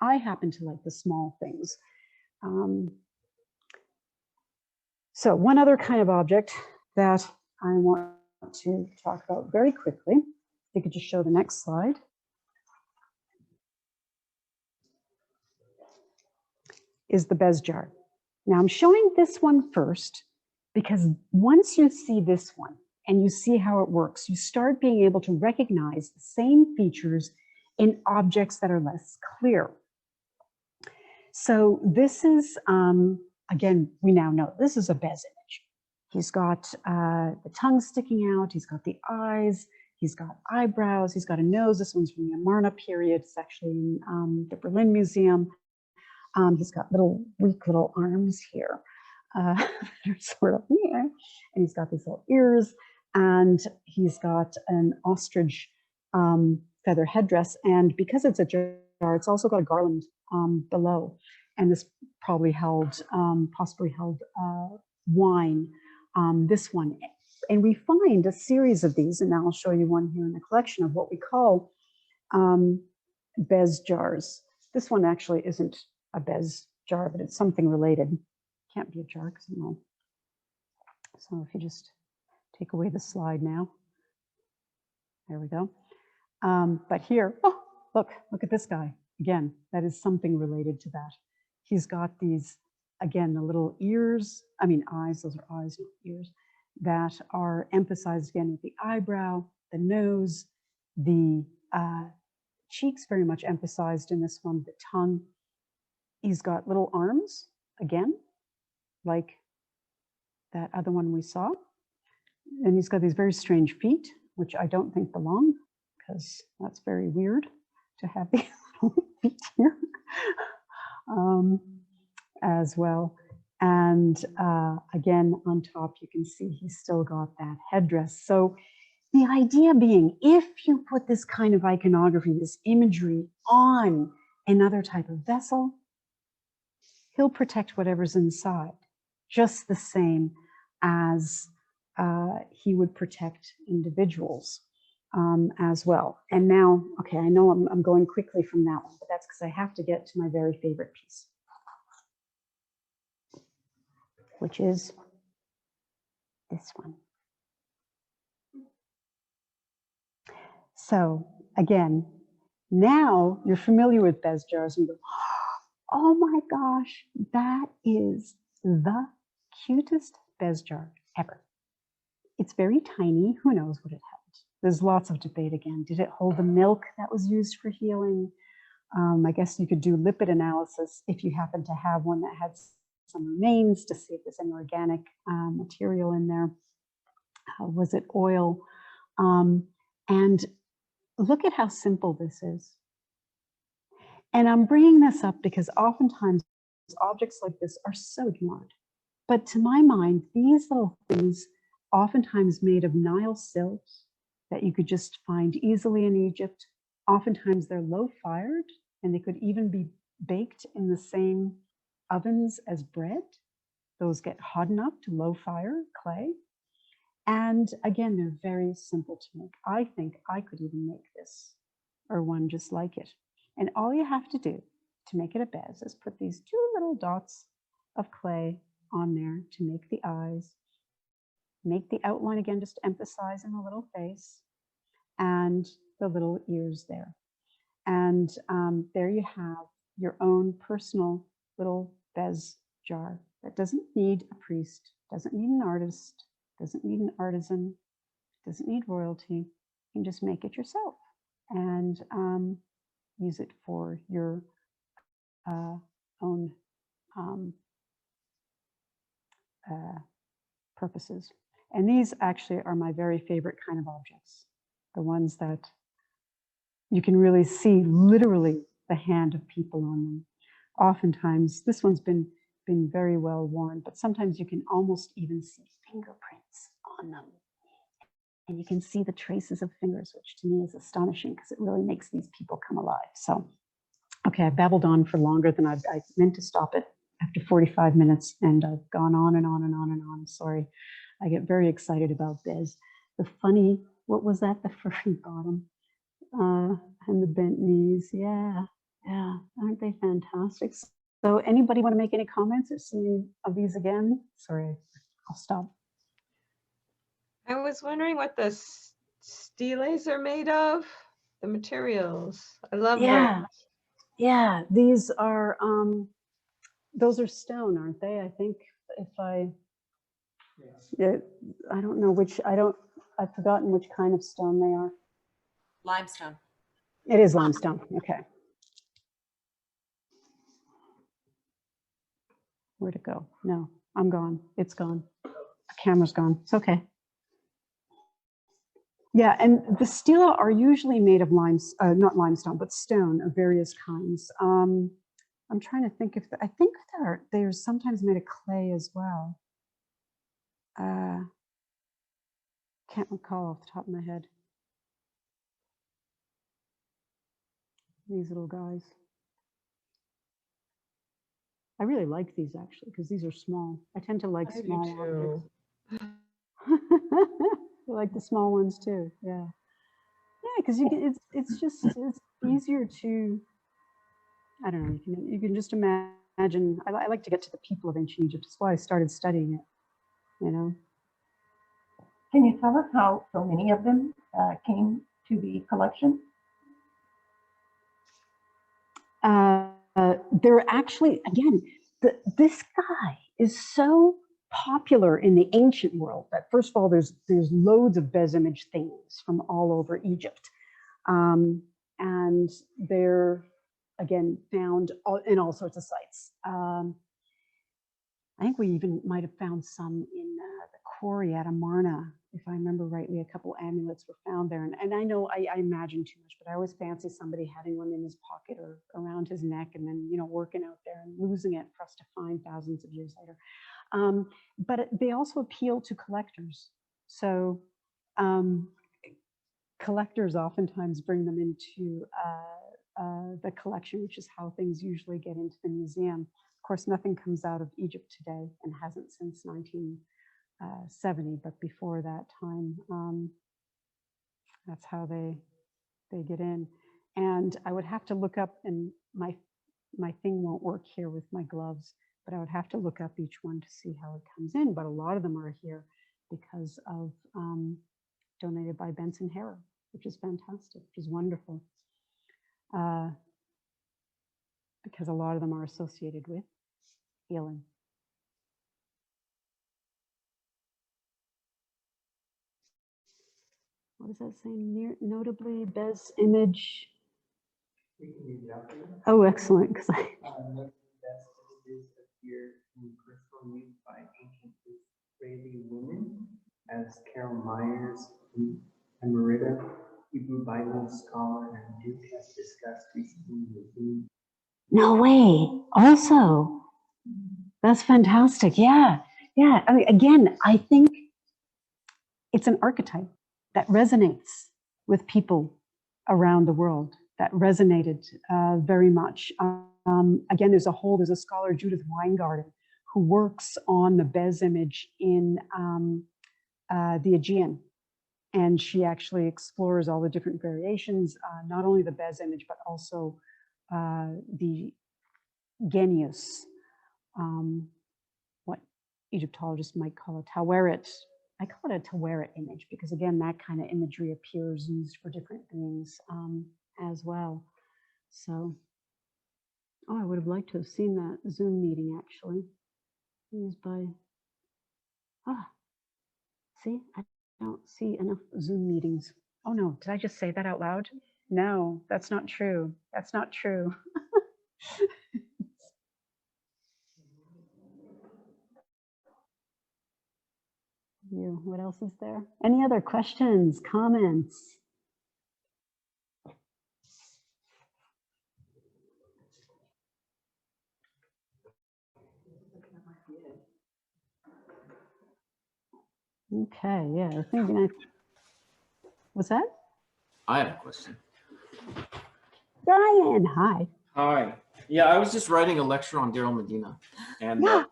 I happen to like the small things. So one other kind of object that I want to talk about very quickly, if you could just show the next slide, is the Bez jar. Now I'm showing this one first because once you see this one and you see how it works, you start being able to recognize the same features in objects that are less clear. So this is, again, we now know this is a Bes-image. He's got the tongue sticking out, he's got the eyes, he's got eyebrows, he's got a nose. This one's from the Amarna period. It's actually in the Berlin Museum. He's got little weak little arms here. They're sort of, yeah. And he's got these little ears, and he's got an ostrich feather headdress. And because it's a jar, it's also got a garland below. And this probably held, possibly held wine, this one. And we find a series of these, and now I'll show you one here in the collection of what we call Bez jars. This one actually isn't a Bez jar, but it's something related. Can't be a jar because I'm wrong. So if you just take away the slide now, there we go. But here, oh, look at this guy. Again, that is something related to that. He's got these, again, the little ears, eyes, those are eyes, not ears, that are emphasized again with the eyebrow, the nose, the cheeks very much emphasized in this one, the tongue. He's got little arms, again, like that other one we saw. And he's got these very strange feet, which I don't think belong, because that's very weird to have these little feet here as well. And again, on top, you can see he's still got that headdress. So the idea being, if you put this kind of iconography, this imagery on another type of vessel, he'll protect whatever's inside, just the same as he would protect individuals as well. And now, okay, I know I'm going quickly from that one, but that's because I have to get to my very favorite piece, which is this one. So again, now you're familiar with Bez jars and you go, oh my gosh, that is the cutest Bez jar ever. It's very tiny. Who knows what it held? There's lots of debate again. Did it hold the milk that was used for healing? I guess you could do lipid analysis if you happen to have one that had some remains to see if there's any organic material in there. Was it oil? And look at how simple this is. And I'm bringing this up because oftentimes objects like this are so ignored. But to my mind, these little things, oftentimes made of Nile silks that you could just find easily in Egypt, oftentimes they're low fired, and they could even be baked in the same ovens as bread. Those get hot enough to low fire clay. And again, they're very simple to make. I think I could even make this or one just like it. And all you have to do to make it a Bez is put these two little dots of clay on there to make the eyes, make the outline again, just emphasizing the little face and the little ears there. And there you have your own personal little Bez jar that doesn't need a priest, doesn't need an artist, doesn't need an artisan, doesn't need royalty. You can just make it yourself and use it for your own purposes. And these actually are my very favorite kind of objects, the ones that you can really see literally the hand of people on them. Oftentimes, this one's been very well worn, but sometimes you can almost even see fingerprints on them. And you can see the traces of fingers, which to me is astonishing because it really makes these people come alive. So, okay, I babbled on for longer than I meant to stop it after 45 minutes, and I've gone on and on and on and on. Sorry, I get very excited about Bez. The funny, what was that? The furry bottom and the bent knees. Yeah, aren't they fantastic? So anybody want to make any comments or see any of these again? Sorry, I'll stop. I was wondering what the steles are made of, the materials. I love them. Yeah, these are, those are stone, aren't they? I think if yeah, I don't know which, I've forgotten which kind of stone they are. Limestone. It is limestone, okay. Where'd it go? No, I'm gone, it's gone. The camera's gone, it's okay. Yeah, and the stela are usually made of not limestone, but stone of various kinds. I'm trying to think if, I think they're sometimes made of clay as well. Can't recall off the top of my head. These little guys. I really like these actually, because these are small. I tend to like small objects. I like the small ones too, yeah. Yeah, because you can, it's easier to, I don't know, you can just imagine. I like to get to the people of ancient Egypt. That's why I started studying it, you know. Can you tell us how so many of them came to the collection? They're actually, again, this guy is so popular in the ancient world that first of all, there's loads of Bes-image things from all over Egypt. And they're, again, found in all sorts of sites. I think we even might have found some in the quarry at Amarna, if I remember rightly. A couple amulets were found there. And I know I imagine too much, but I always fancy somebody having one in his pocket or around his neck and then, you know, working out there and losing it for us to find thousands of years later. But they also appeal to collectors. So collectors oftentimes bring them into the collection, which is how things usually get into the museum. Of course, nothing comes out of Egypt today and hasn't since 1970, but before that time, that's how they get in. And I would have to look up, and my thing won't work here with my gloves, but I would have to look up each one to see how it comes in. But a lot of them are here because of donated by Benson Harer, which is fantastic, which is wonderful. Because a lot of them are associated with healing. What does that say? Notably, Bes-image. Oh, excellent. Because appear in crystal used by ancient Israeli women, as Carol Myers, a Merida Hebrew Bible scholar and Duke has discussed recently with me. no way. Also, that's fantastic. Yeah. I mean, again, I think it's an archetype that resonates with people around the world. That resonated very much. Again, there's a scholar, Judith Weingarten, who works on the Bes-image in the Aegean. And she actually explores all the different variations, not only the Bes-image, but also the genius, what Egyptologists might call a taweret. I call it a taweret image because, again, that kind of imagery appears used for different things as well. So, oh, I would have liked to have seen that Zoom meeting actually. Used by, see, I don't see enough Zoom meetings. Oh no, did I just say that out loud? No, that's not true. That's not true. What else is there? Any other questions, comments? Okay, yeah, I think What's that? I had a question. Brian, hi. Hi. Yeah, I was just writing a lecture on Daryl Medina, and Yeah.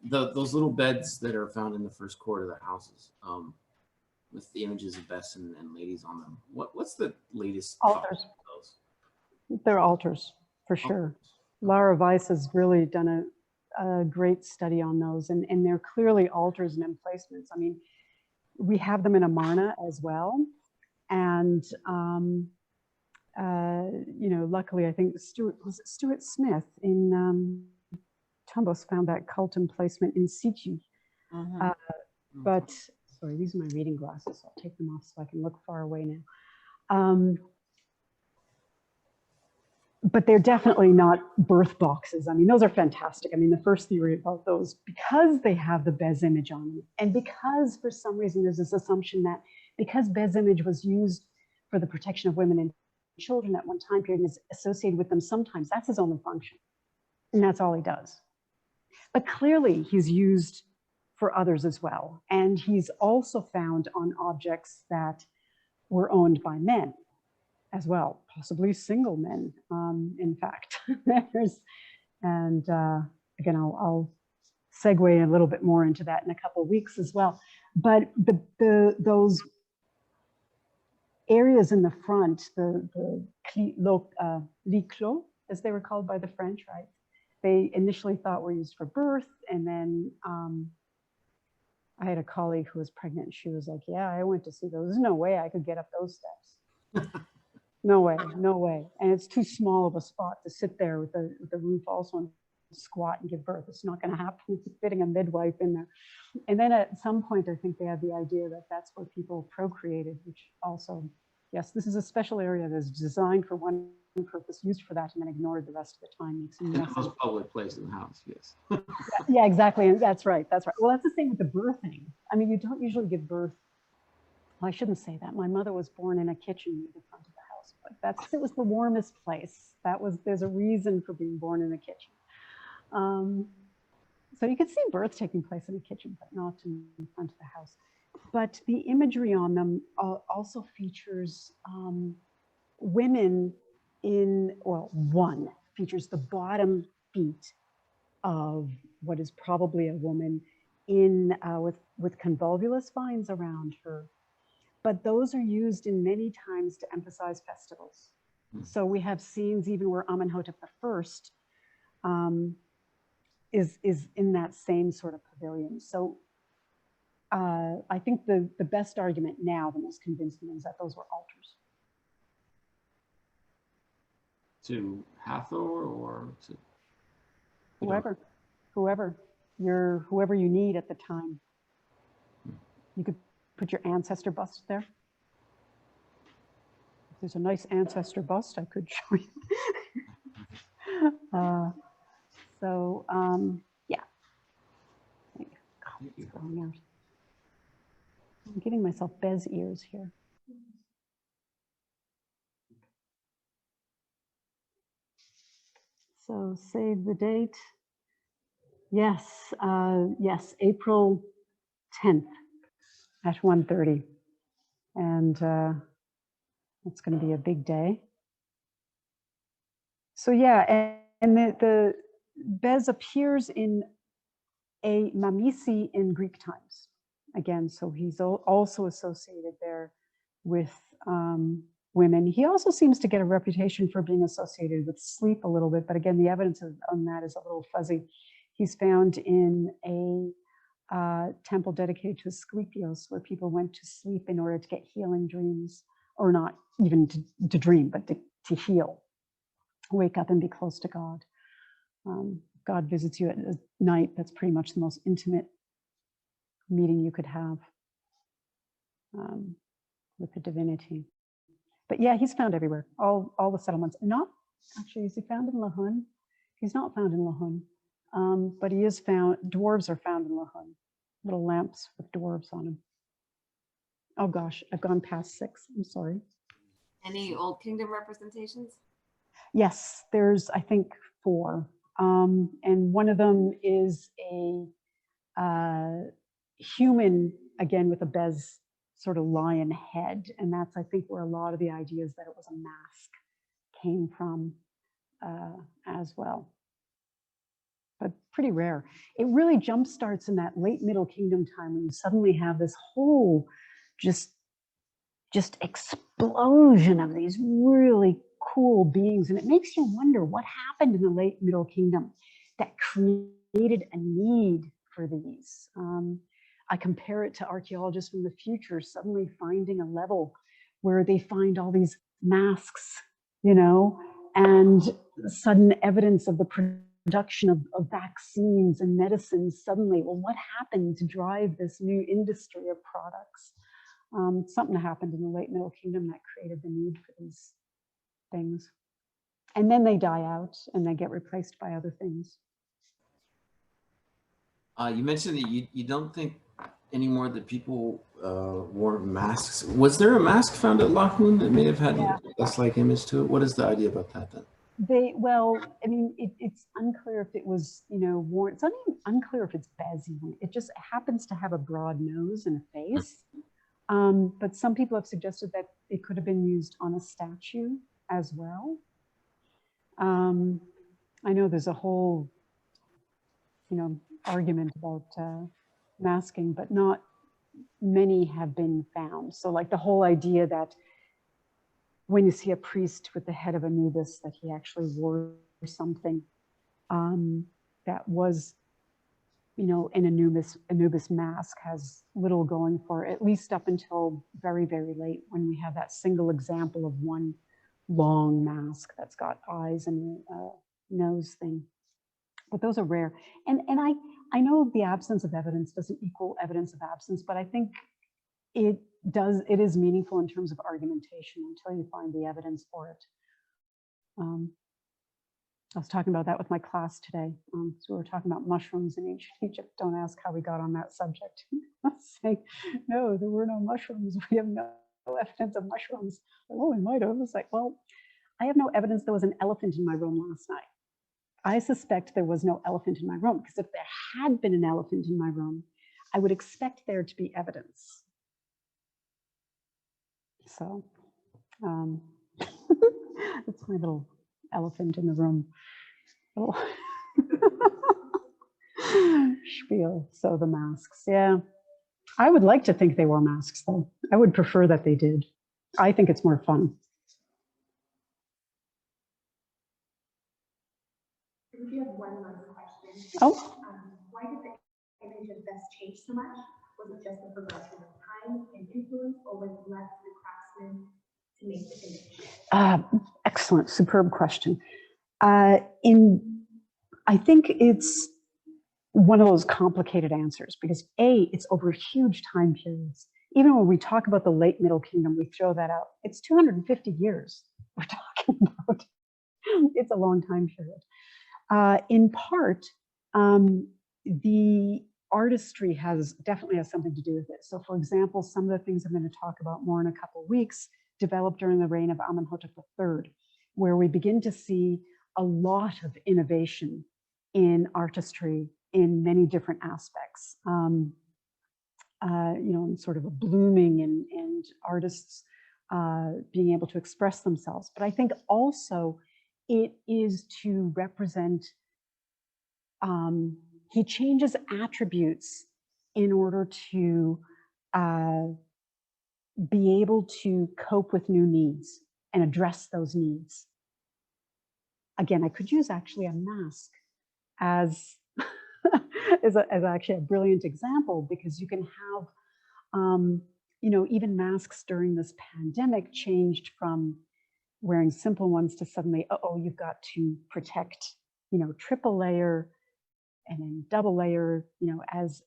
those little beds that are found in the first court of the houses, with the images of Benson and ladies on them. What's the latest thought Altars. on those? They're altars, for sure. Lara Weiss has really done a great study on those, and they're clearly altars and emplacements. I mean, we have them in Amarna as well. And, you know, luckily, I think Stuart Smith in Tumbos found that cult emplacement in situ. But, sorry, these are my reading glasses. So I'll take them off so I can look far away now. But they're definitely not birth boxes. I mean, those are fantastic. I mean, the first theory about those, because they have the Bes-image on them, and because for some reason there's this assumption that because Bes-image was used for the protection of women and children at one time period and is associated with them sometimes, that's his only function. And that's all he does. But clearly he's used for others as well. And he's also found on objects that were owned by men as well, possibly single men, in fact. And again, I'll segue a little bit more into that in a couple of weeks as well. But those areas in the front, the lits clos, as they were called by the French, right? They initially thought were used for birth, and then I had a colleague who was pregnant, and she was like, yeah, I went to see those. There's no way I could get up those steps. No way, no way. And it's too small of a spot to sit there with the roof also and squat and give birth. It's not going to happen. It's fitting a midwife in there. And then at some point, I think they had the idea that that's where people procreated, which also, yes, this is a special area that's designed for one purpose, used for that, and then ignored the rest of the time. Makes In the most public place in the house, yes. Yeah, exactly. And that's right. That's right. Well, that's the thing with the birthing. I mean, you don't usually give birth. Well, I shouldn't say that. My mother was born in a kitchen near the front of the house, but it was the warmest place. There's a reason for being born in a kitchen. So you can see birth taking place in a kitchen, but not in front of the house. But the imagery on them also features women one features the bottom feet of what is probably a woman with convolvulus vines around her. But those are used in many times to emphasize festivals. So we have scenes even where Amenhotep I is in that same sort of pavilion. So I think the best argument now, the most convincing, is that those were altars. To Hathor or to whoever you need at the time. You could put your ancestor bust there. If there's a nice ancestor bust, I could show you. Yeah. God, it's going out. I'm giving myself Bez ears here. So save the date. Yes, yes, April 10th at 1:30. And it's going to be a big day. So yeah, and the Bez appears in a Mamisi in Greek times. Again, so he's also associated there with women. He also seems to get a reputation for being associated with sleep a little bit, but again, the evidence on that is a little fuzzy. He's found in a temple dedicated to Asclepios, where people went to sleep in order to get healing dreams, or not even to dream, but to heal, wake up and be close to God. God visits you at night. That's pretty much the most intimate meeting you could have with the divinity. But yeah, he's found everywhere, all the settlements. Not actually, is he found in Lahun? He's not found in Lahun, but he is found, dwarves are found in Lahun, little lamps with dwarves on them. Oh gosh, I've gone past 6, I'm sorry. Any Old Kingdom representations? Yes, there's, I think, 4. And one of them is a human, again, with a Bez sort of lion head. And that's, I think, where a lot of the ideas that it was a mask came from as well. But pretty rare. It really jump starts in that late Middle Kingdom time when you suddenly have this whole just explosion of these really cool beings. And it makes you wonder what happened in the late Middle Kingdom that created a need for these. I compare it to archaeologists from the future suddenly finding a level where they find all these masks, you know, and sudden evidence of the production of vaccines and medicines suddenly. Well, what happened to drive this new industry of products? Something happened in the late Middle Kingdom that created the need for these things. And then they die out and they get replaced by other things. You mentioned that you don't think anymore that people wore masks. Was there a mask found at Loch Moon that may have had a Bes-like image to it? What is the idea about that then? Well, I mean, it's unclear if it was, you know, worn. It's not even unclear if it's Bes-image. It just happens to have a broad nose and a face. But some people have suggested that it could have been used on a statue as well. I know there's a whole, you know, argument about masking, but not many have been found. So like the whole idea that when you see a priest with the head of Anubis, that he actually wore something that was, you know, an Anubis mask has little going for it, at least up until very, very late when we have that single example of one long mask that's got eyes and a nose thing. But those are rare. And I know the absence of evidence doesn't equal evidence of absence, but I think it is meaningful in terms of argumentation until you find the evidence for it. I was talking about that with my class today. So we were talking about mushrooms in ancient Egypt. Don't ask how we got on that subject. I was saying, no, there were no mushrooms. We have no evidence of mushrooms. Oh, we might have. I was like, well, I have no evidence there was an elephant in my room last night. I suspect there was no elephant in my room, because if there had been an elephant in my room, I would expect there to be evidence. So that's my little elephant in the room. Oh. Spiel. So the masks, yeah. I would like to think they wore masks, though. I would prefer that they did. I think it's more fun. If you have one last question. Oh. Why did the image of Bes change so much? Was it just the progression of time and influence, or was it left to the craftsman to make the image? Excellent, superb question. I think it's one of those complicated answers because it's over huge time periods. Even when we talk about the late Middle Kingdom, we throw that out. It's 250 years we're talking about. It's a long time period. In part, the artistry definitely has something to do with it. So for example, some of the things I'm going to talk about more in a couple of weeks developed during the reign of Amenhotep III, where we begin to see a lot of innovation in artistry in many different aspects. You know, sort of a blooming and artists being able to express themselves. But I think also it is to represent, he changes attributes in order to be able to cope with new needs and address those needs. Again, I could use actually a mask as as actually a brilliant example, because you can have, you know, even masks during this pandemic changed from wearing simple ones to suddenly, oh, you've got to protect, you know, triple layer and then double layer, you know, as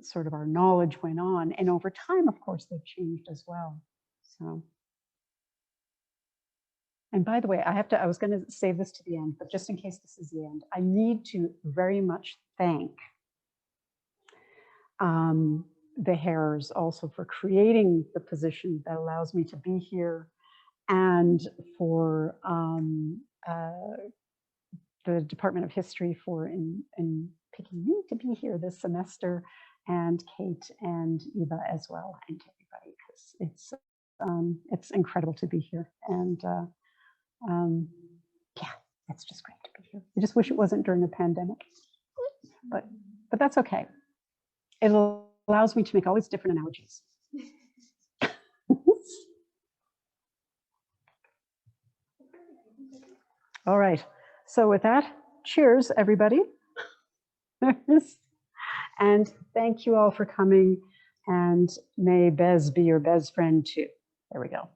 sort of our knowledge went on. And over time, of course, they've changed as well. So. And by the way, I was going to save this to the end, but just in case this is the end, I need to very much thank the Harers also for creating the position that allows me to be here, and for the Department of History for in picking me to be here this semester, and Kate and Eva as well, and to everybody, because it's incredible to be here. And yeah, it's just great to be here. I just wish it wasn't during a pandemic, but that's okay. It allows me to make all these different analogies. All right. So with that, cheers, everybody. And thank you all for coming. And may Bez be your Bez friend too. There we go.